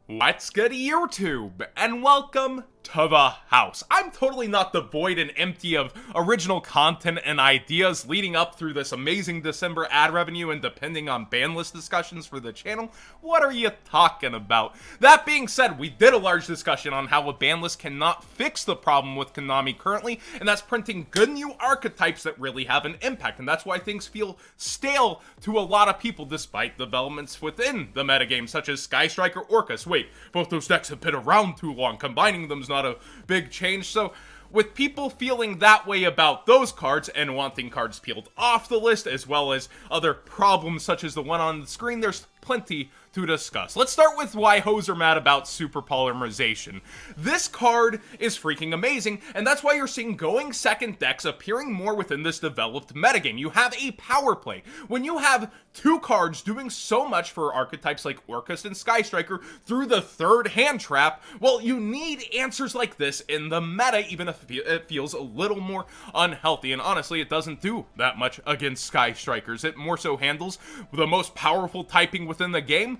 What's good, YouTube, and welcome to the house. I'm totally not devoid and empty of original content and ideas leading up through this amazing December ad revenue and depending on Banlist discussions for the channel. What are you talking about? That being said, we did a large discussion on how a Banlist cannot fix the problem with Konami currently, and that's printing good new archetypes that really have an impact, and that's why things feel stale to a lot of people despite developments within the metagame, such as Sky Striker, Orcust. Wait, both those decks have been around too long. Combining them is not a big change. So with people feeling that way about those cards and wanting cards peeled off the list, as well as other problems such as the one on the screen, there's plenty to discuss. Let's start with why hoes are mad about Super Polymerization. This card is freaking amazing, and that's why you're seeing going second decks appearing more within this developed metagame. You have a power play. When you have two cards doing so much for archetypes like Orcust and Sky Striker through the third hand trap, well, you need answers like this in the meta, even if it feels a little more unhealthy. And honestly, it doesn't do that much against Sky Strikers. It more so handles the most powerful typing within the game,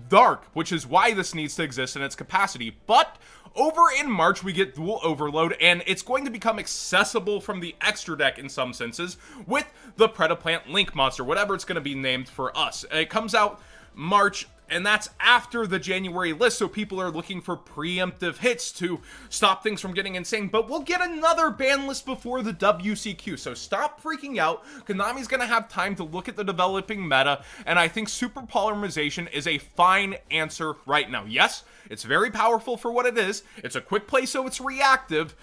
Dark, which is why this needs to exist in its capacity. But over in March, we get Dual Overload, and it's going to become accessible from the extra deck in some senses with the Predaplant Link Monster, whatever it's going to be named for us. It comes out March, and that's after the January list, so people are looking for preemptive hits to stop things from getting insane. But we'll get another ban list before the WCQ, so stop freaking out. Konami's gonna have time to look at the developing meta, and I think Super Polymerization is a fine answer right now. Yes, it's very powerful for what it is. It's a quick play, so it's reactive,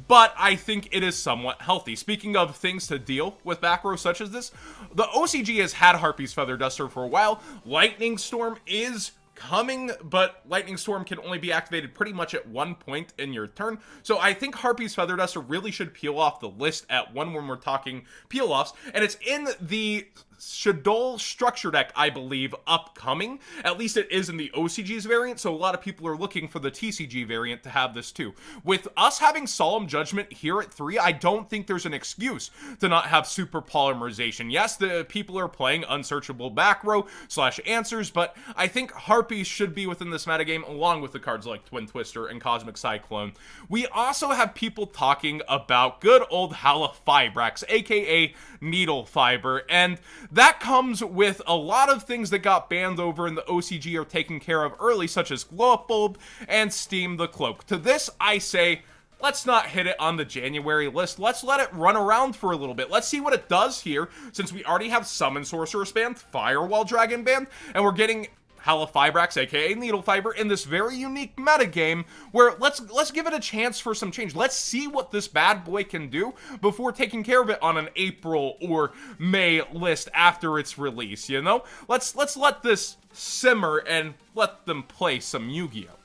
but I think it is somewhat healthy. Speaking of things to deal with back row such as this, the OCG has had Harpy's Feather Duster for a while. Lightning Storm is coming, but Lightning Storm can only be activated pretty much at one point in your turn. So I think Harpy's Feather Duster really should peel off the list at one when we're talking peel-offs, and it's in the Shadol structure deck, I believe, upcoming. At least it is in the OCG's variant, so a lot of people are looking for the TCG variant to have this too. With us having Solemn Judgment here at 3, I don't think there's an excuse to not have Super Polymerization. Yes, the people are playing Unsearchable Back Row / Answers, but I think Harpies should be within this metagame along with the cards like Twin Twister and Cosmic Cyclone. We also have people talking about good old Halifibrax, aka Needlefiber, and that comes with a lot of things that got banned over in the OCG are taken care of early, such as Glow Up Bulb and Steam the Cloak. To this, I say, let's not hit it on the January list. Let's let it run around for a little bit. Let's see what it does here, since we already have Summon Sorceress banned, Firewall Dragon banned, and we're getting Halifibrax, aka Needlefiber, in this very unique metagame where let's give it a chance for some change. Let's see what this bad boy can do before taking care of it on an April or May list after its release, you know? Let's let this simmer and let them play some Yu-Gi-Oh!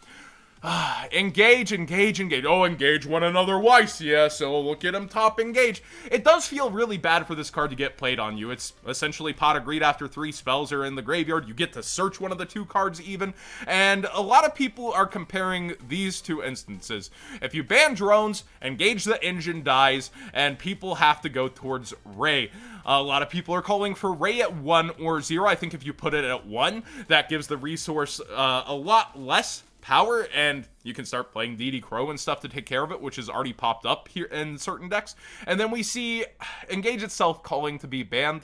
Engage. Oh, engage one another twice, yeah, so look at him top engage. It does feel really bad for this card to get played on you. It's essentially Pot of Greed after 3 spells are in the graveyard. You get to search one of the 2 cards even, and a lot of people are comparing these 2 instances. If you ban drones, engage the engine dies, and people have to go towards Ray. A lot of people are calling for Ray at 1 or 0. I think if you put it at 1, that gives the resource a lot less power, and you can start playing DD Crow and stuff to take care of it, which has already popped up here in certain decks. And then we see Engage itself calling to be banned.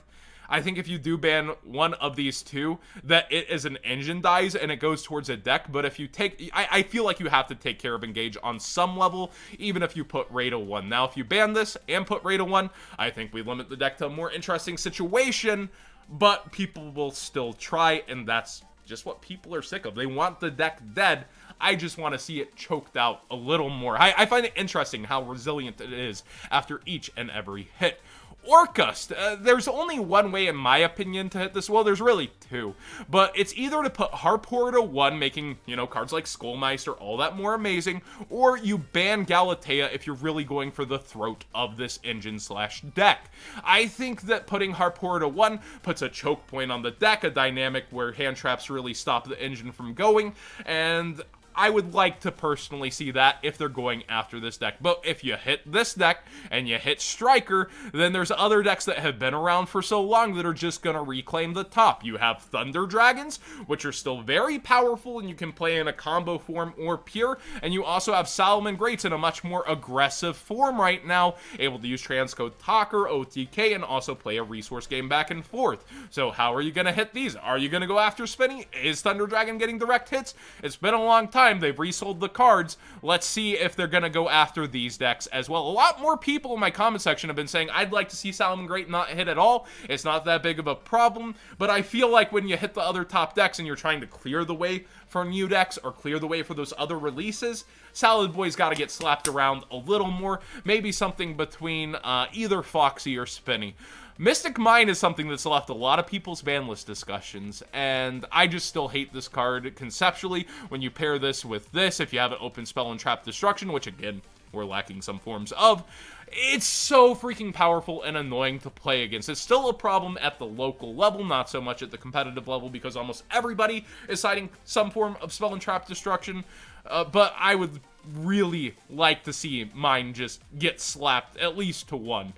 I think if you do ban one of these 2, that it is an engine dies and it goes towards a deck. But if you take, I feel like you have to take care of Engage on some level, even if you put Ray to 1. Now, if you ban this and put Ray to 1, I think we limit the deck to a more interesting situation, but people will still try, and that's just what people are sick of. They want the deck dead. I just want to see it choked out a little more. I find it interesting how resilient it is after each and every hit. Orcust, there's only one way in my opinion to hit this. Well, there's really 2, but it's either to put Harpor to 1, making, you know, cards like Skullmeister all that more amazing, or you ban Galatea if you're really going for the throat of this engine / deck. I think that putting Harpor to 1 puts a choke point on the deck, a dynamic where hand traps really stop the engine from going, and I would like to personally see that if they're going after this deck. But if you hit this deck and you hit Striker, then there's other decks that have been around for so long that are just going to reclaim the top. You have Thunder Dragons, which are still very powerful and you can play in a combo form or pure. And you also have Solomon Greats in a much more aggressive form right now, able to use Transcode Talker, OTK, and also play a resource game back and forth. So how are you going to hit these? Are you going to go after Spinny? Is Thunder Dragon getting direct hits? It's been a long time. They've resold the cards. Let's see if they're going to go after these decks as well. A lot more people in my comment section have been saying, I'd like to see Solomon Great not hit at all. It's not that big of a problem, but I feel like when you hit the other top decks and you're trying to clear the way for new decks or clear the way for those other releases, Salad Boy's got to get slapped around a little more. Maybe something between either Foxy or Spinny. Mystic Mine is something that's left a lot of people's ban list discussions, and I just still hate this card conceptually. When you pair this with this, if you have an open spell and trap destruction, which again, we're lacking some forms of, it's so freaking powerful and annoying to play against. It's still a problem at the local level, not so much at the competitive level, because almost everybody is citing some form of spell and trap destruction, but I would really like to see mine just get slapped at least to 1.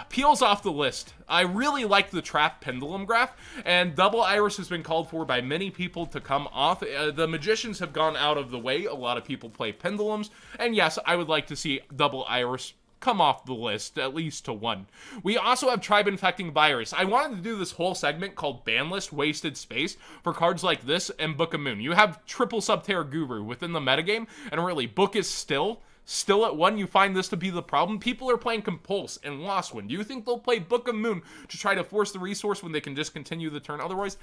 Peels off the list. I really like the Trap Pendulum Graph, and Double Iris has been called for by many people to come off. The Magicians have gone out of the way. A lot of people play Pendulums, and yes, I would like to see Double Iris come off the list, at least to 1. We also have Tribe Infecting Virus. I wanted to do this whole segment called Banlist Wasted Space for cards like this and Book of Moon. You have triple Subterra Guru within the metagame, and really, Book is still at 1. You find this to be the problem. People are playing Compulse and Lost One. Do you think they'll play Book of Moon to try to force the resource when they can just continue the turn otherwise?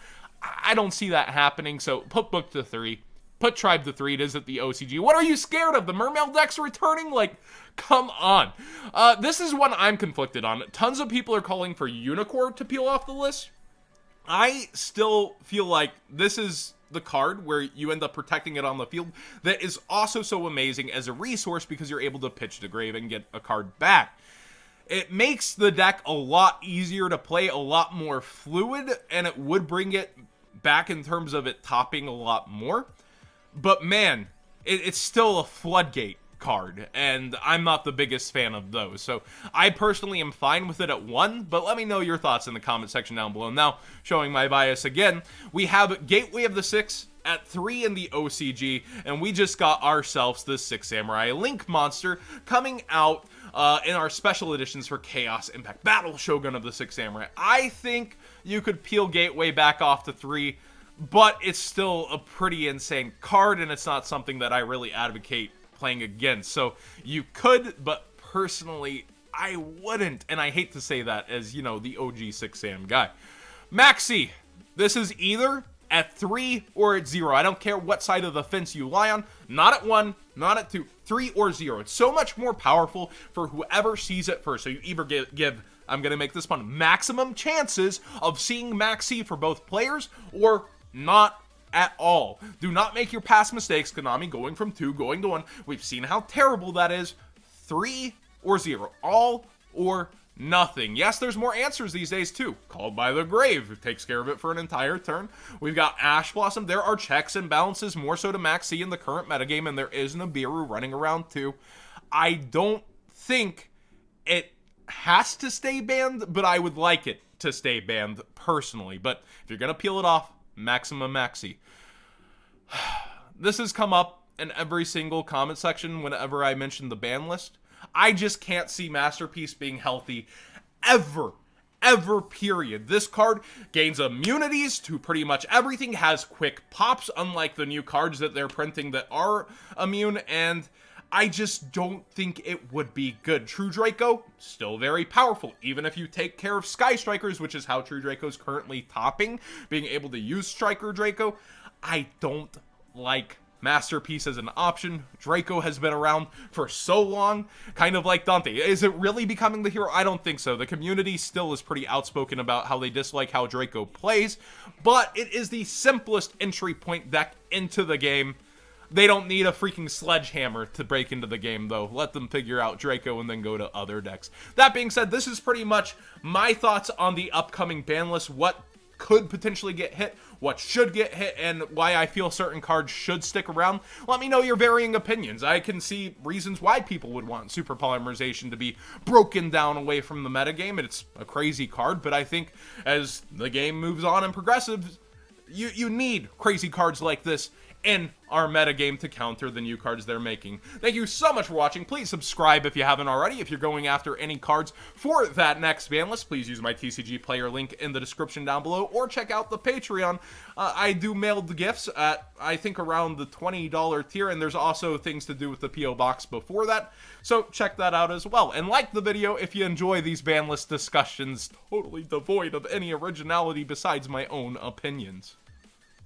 I don't see that happening, so put Book to 3. Put Tribe to 3. It is at the OCG. What are you scared of? The Mermail deck's returning? Like, come on. This is one I'm conflicted on. Tons of people are calling for Unicorn to peel off the list. I still feel like this is the card where you end up protecting it on the field that is also so amazing as a resource because you're able to pitch to grave and get a card back. It makes the deck a lot easier to play, a lot more fluid, and it would bring it back in terms of it topping a lot more. But man, it's still a Floodgate card, and I'm not the biggest fan of those. So I personally am fine with it at 1, but let me know your thoughts in the comment section down below. Now, showing my bias again, we have Gateway of the 6 at 3 in the OCG, and we just got ourselves the 6 Samurai Link monster coming out in our special editions for Chaos Impact Battle Shogun of the 6 Samurai. I think you could peel Gateway back off to 3, but it's still a pretty insane card, and it's not something that I really advocate playing against. So you could, but personally I wouldn't, and I hate to say that as, you know, the OG 6 Sam guy. Maxi, this is either at 3 or at 0. I don't care what side of the fence you lie on. Not at 1, not at 2, 3 or 0. It's so much more powerful for whoever sees it first. So you either give I'm gonna make this fun, maximum chances of seeing Maxi for both players, or not at all. Do not make your past mistakes, Konami, going from 2, going to 1. We've seen how terrible that is. 3 or 0. All or nothing. Yes, there's more answers these days too. Called by the Grave, who takes care of it for an entire turn. We've got Ash Blossom. There are checks and balances more so to Maxi in the current metagame, and there is Nibiru running around too. I don't think it has to stay banned, but I would like it to stay banned personally. But if you're gonna peel it off, maximum Maxi. This has come up in every single comment section whenever I mention the ban list. I just can't see Masterpiece being healthy ever, period. This card gains immunities to pretty much everything, has quick pops, unlike the new cards that they're printing that are immune, and I just don't think it would be good. True Draco, still very powerful, even if you take care of Sky Strikers, which is how True Draco's currently topping, being able to use Striker Draco. I don't like Masterpiece as an option. Draco has been around for so long, kind of like Dante. Is it really becoming the hero? I don't think so. The community still is pretty outspoken about how they dislike how Draco plays, but it is the simplest entry point deck into the game. They don't need a freaking sledgehammer to break into the game, though. Let them figure out Draco and then go to other decks. That being said, this is pretty much my thoughts on the upcoming ban list, what could potentially get hit, what should get hit, and why I feel certain cards should stick around. Let me know your varying opinions. I can see reasons why people would want Super Polymerization to be broken down away from the metagame. It's a crazy card, but I think as the game moves on and progresses, you need crazy cards like this in our metagame to counter the new cards they're making. Thank you so much for watching. Please subscribe if you haven't already. If you're going after any cards for that next ban list, please use my TCG player link in the description down below, or check out the Patreon. I do mailed gifts at, I think, around the $20 tier, and there's also things to do with the P.O. box before that, so check that out as well. And like the video if you enjoy these ban list discussions, totally devoid of any originality besides my own opinions.